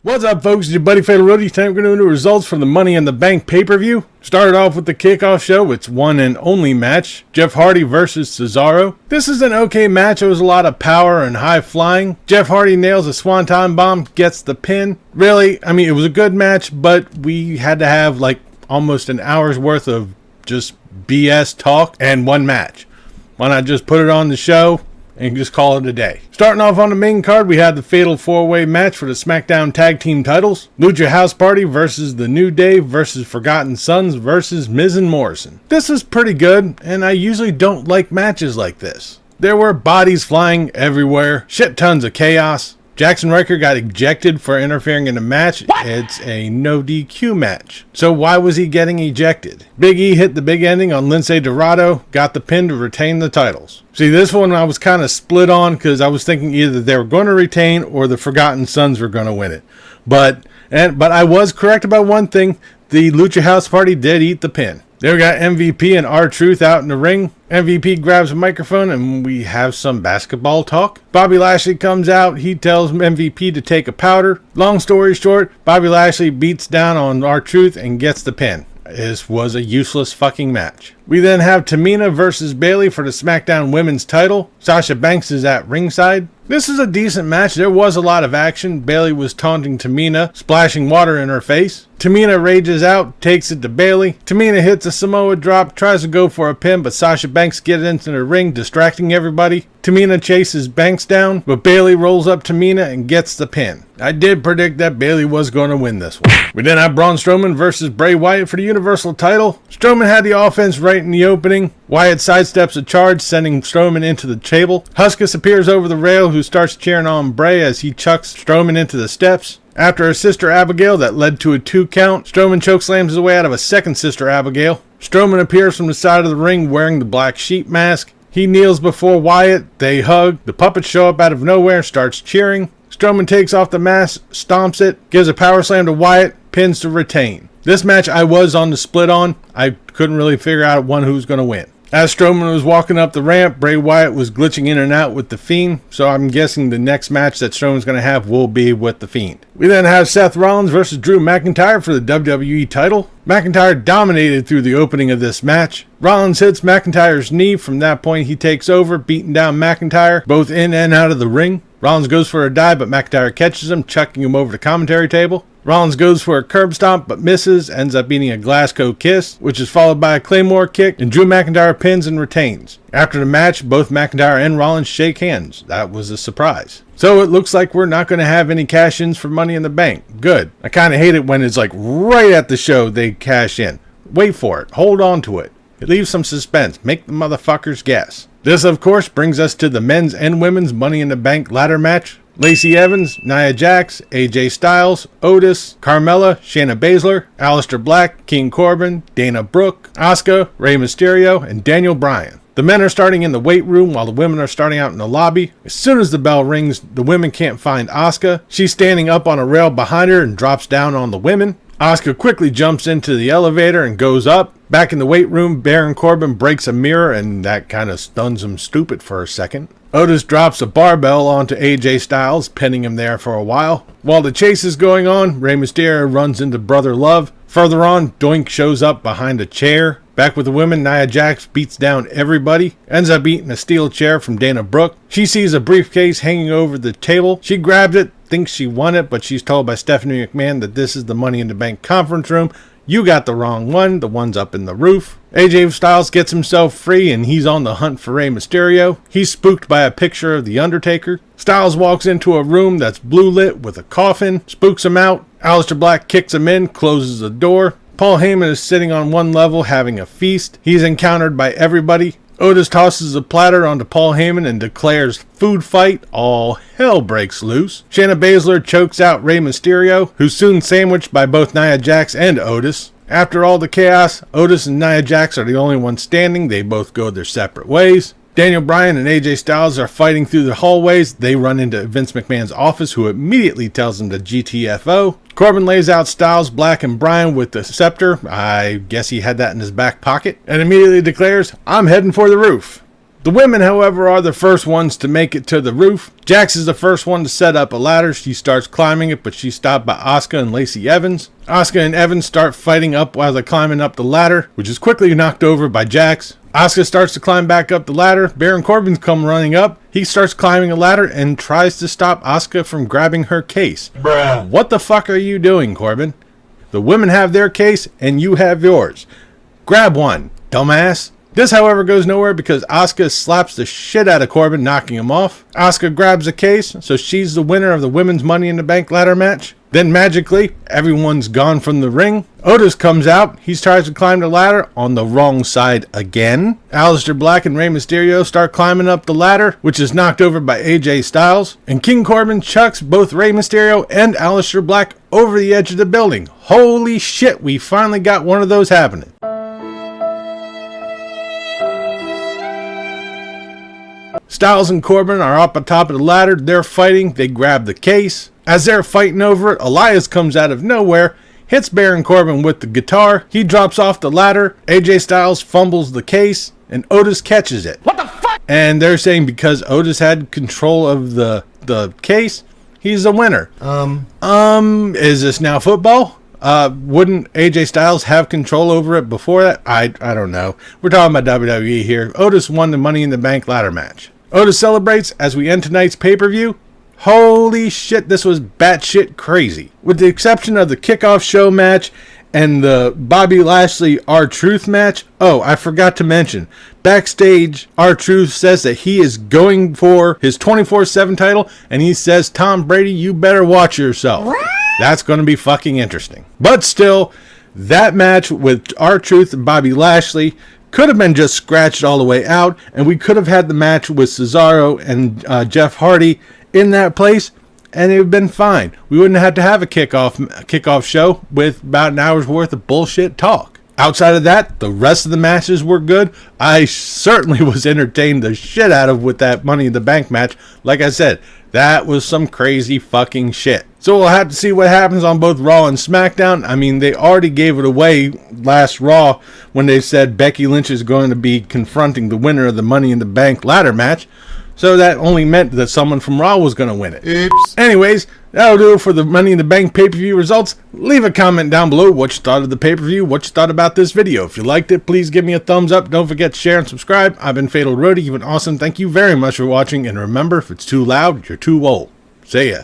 What's up, folks? It's your buddy Fatalroadie. Tonight we're going to do results from the Money in the Bank pay-per-view. Started off with the kickoff show. It's one and only match. Jeff Hardy versus Cesaro. This is an okay match. There was a lot of power and high flying. Jeff Hardy nails a swanton bomb, gets the pin. Really, I mean, it was a good match, but we had to have like almost an hour's worth of just BS talk and one match. Why not just put it on the show and just call it a day? Starting off on the main card, we had the Fatal 4-Way match for the SmackDown Tag Team titles. Lucha House Party versus The New Day versus Forgotten Sons versus Miz and Morrison. This was pretty good, and I usually don't like matches like this. There were bodies flying everywhere, shit tons of chaos. Jackson Ryker got ejected for interfering in the match. It's a no DQ match. So why was he getting ejected? Big E hit the big ending on Lince Dorado, got the pin to retain the titles. See, this one I was kind of split on because I was thinking either they were going to retain or the Forgotten Sons were going to win it. But I was correct about one thing. The Lucha House Party did eat the pin. There we got MVP and R-Truth out in the ring. MVP grabs a microphone and we have some basketball talk. Bobby Lashley comes out. He tells MVP to take a powder. Long story short, Bobby Lashley beats down on R-Truth and gets the pin. This was a useless fucking match. We then have Tamina versus Bayley for the SmackDown Women's title. Sasha Banks is at ringside. This is a decent match. There was a lot of action. Bayley was taunting Tamina, splashing water in her face. Tamina rages out, takes it to Bayley. Tamina hits a Samoa drop, tries to go for a pin, but Sasha Banks gets into the ring, distracting everybody. Tamina chases Banks down, but Bayley rolls up Tamina and gets the pin. I did predict that Bayley was going to win this one. We then have Braun Strowman versus Bray Wyatt for the Universal title. Strowman had the offense right in the opening. Wyatt sidesteps a charge, sending Strowman into the table. Huskus appears over the rail, who starts cheering on Bray as he chucks Strowman into the steps. After a Sister Abigail that led to a 2 count, Strowman chokeslams his way out of a second Sister Abigail. Strowman appears from the side of the ring wearing the black sheep mask. He kneels before Wyatt. They hug. The puppets show up out of nowhere and starts cheering. Strowman takes off the mask, stomps it, gives a power slam to Wyatt, pins to retain. This match I was on the split on. I couldn't really figure out who was going to win. As Strowman was walking up the ramp, Bray Wyatt was glitching in and out with The Fiend, so I'm guessing the next match that Strowman's going to have will be with The Fiend. We then have Seth Rollins versus Drew McIntyre for the WWE title. McIntyre dominated through the opening of this match. Rollins hits McIntyre's knee. From that point, he takes over, beating down McIntyre, both in and out of the ring. Rollins goes for a dive, but McIntyre catches him, chucking him over the commentary table. Rollins goes for a curb stomp, but misses, ends up beating a Glasgow kiss, which is followed by a Claymore kick, and Drew McIntyre pins and retains. After the match, both McIntyre and Rollins shake hands. That was a surprise. So it looks like we're not going to have any cash-ins for Money in the Bank. Good. I kind of hate it when it's like right at the show they cash in. Wait for it. Hold on to it. It leaves some suspense. Make the motherfuckers guess. This, of course, brings us to the men's and women's Money in the Bank ladder match. Lacey Evans, Nia Jax, AJ Styles, Otis, Carmella, Shayna Baszler, Aleister Black, King Corbin, Dana Brooke, Asuka, Rey Mysterio, and Daniel Bryan. The men are starting in the weight room while the women are starting out in the lobby. As soon as the bell rings, the women can't find Asuka. She's standing up on a rail behind her and drops down on the women. Asuka quickly jumps into the elevator and goes up. Back in the weight room, Baron Corbin breaks a mirror, and that kind of stuns him stupid for a second. Otis drops a barbell onto AJ Styles, pinning him there for a while. While the chase is going on, Rey Mysterio runs into Brother Love. Further on, Doink shows up behind a chair. Back with the women, Nia Jax beats down everybody, ends up eating a steel chair from Dana Brooke. She sees a briefcase hanging over the table. She grabs it, thinks she won it, but she's told by Stephanie McMahon that this is the Money in the Bank conference room. You got the wrong one. The one's up in the roof. AJ Styles gets himself free and he's on the hunt for Rey Mysterio. He's spooked by a picture of The Undertaker. Styles walks into a room that's blue lit with a coffin, spooks him out. Aleister Black kicks him in, closes the door. Paul Heyman is sitting on one level having a feast. He's encountered by everybody. Otis tosses a platter onto Paul Heyman and declares food fight. All hell breaks loose. Shayna Baszler chokes out Rey Mysterio, who's soon sandwiched by both Nia Jax and Otis. After all the chaos, Otis and Nia Jax are the only ones standing. They both go their separate ways. Daniel Bryan and AJ Styles are fighting through the hallways. They run into Vince McMahon's office, who immediately tells them to GTFO. Corbin lays out Styles, Black, and Bryan with the scepter. I guess he had that in his back pocket. And immediately declares, I'm heading for the roof. The women, however, are the first ones to make it to the roof. Jax is the first one to set up a ladder. She starts climbing it, but she's stopped by Asuka and Lacey Evans. Asuka and Evans start fighting up while they're climbing up the ladder, which is quickly knocked over by Jax. Asuka starts to climb back up the ladder. Baron Corbin's come running up. He starts climbing a ladder and tries to stop Asuka from grabbing her case. Bruh. What the fuck are you doing, Corbin? The women have their case and you have yours. Grab one, dumbass. This, however, goes nowhere because Asuka slaps the shit out of Corbin, knocking him off. Asuka grabs a case, so she's the winner of the women's Money in the Bank ladder match. Then magically, everyone's gone from the ring. Otis comes out. He tries to climb the ladder on the wrong side again. Aleister Black and Rey Mysterio start climbing up the ladder, which is knocked over by AJ Styles. And King Corbin chucks both Rey Mysterio and Aleister Black over the edge of the building. Holy shit, we finally got one of those happening. Styles and Corbin are up on top of the ladder. They're fighting. They grab the case. As they're fighting over it, Elias comes out of nowhere, hits Baron Corbin with the guitar. He drops off the ladder. AJ Styles fumbles the case, and Otis catches it. What the fuck? And they're saying because Otis had control of the case, he's the winner. Is this now football? Wouldn't AJ Styles have control over it before that? I don't know. We're talking about WWE here. Otis won the Money in the Bank ladder match. Otis celebrates as we end tonight's pay-per-view. Holy shit, this was batshit crazy. With the exception of the kickoff show match and the Bobby Lashley R-Truth match. Oh, I forgot to mention. Backstage, R-Truth says that he is going for his 24/7 title, and he says, Tom Brady, you better watch yourself. That's going to be fucking interesting. But still, that match with R-Truth and Bobby Lashley could have been just scratched all the way out, and we could have had the match with Cesaro and Jeff Hardy in that place, and it would have been fine. We wouldn't have to have a kickoff show with about an hour's worth of bullshit talk. Outside of that, the rest of the matches were good. I certainly was entertained the shit out of with that Money in the Bank match. Like I said, that was some crazy fucking shit. So we'll have to see what happens on both Raw and SmackDown. I mean, they already gave it away last Raw when they said Becky Lynch is going to be confronting the winner of the Money in the Bank ladder match. So that only meant that someone from Raw was going to win it. Oops. Anyways, that'll do it for the Money in the Bank pay-per-view results. Leave a comment down below what you thought of the pay-per-view, what you thought about this video. If you liked it, please give me a thumbs up. Don't forget to share and subscribe. I've been Fatalroadie. You've been awesome. Thank you very much for watching. And remember, if it's too loud, you're too old. See ya.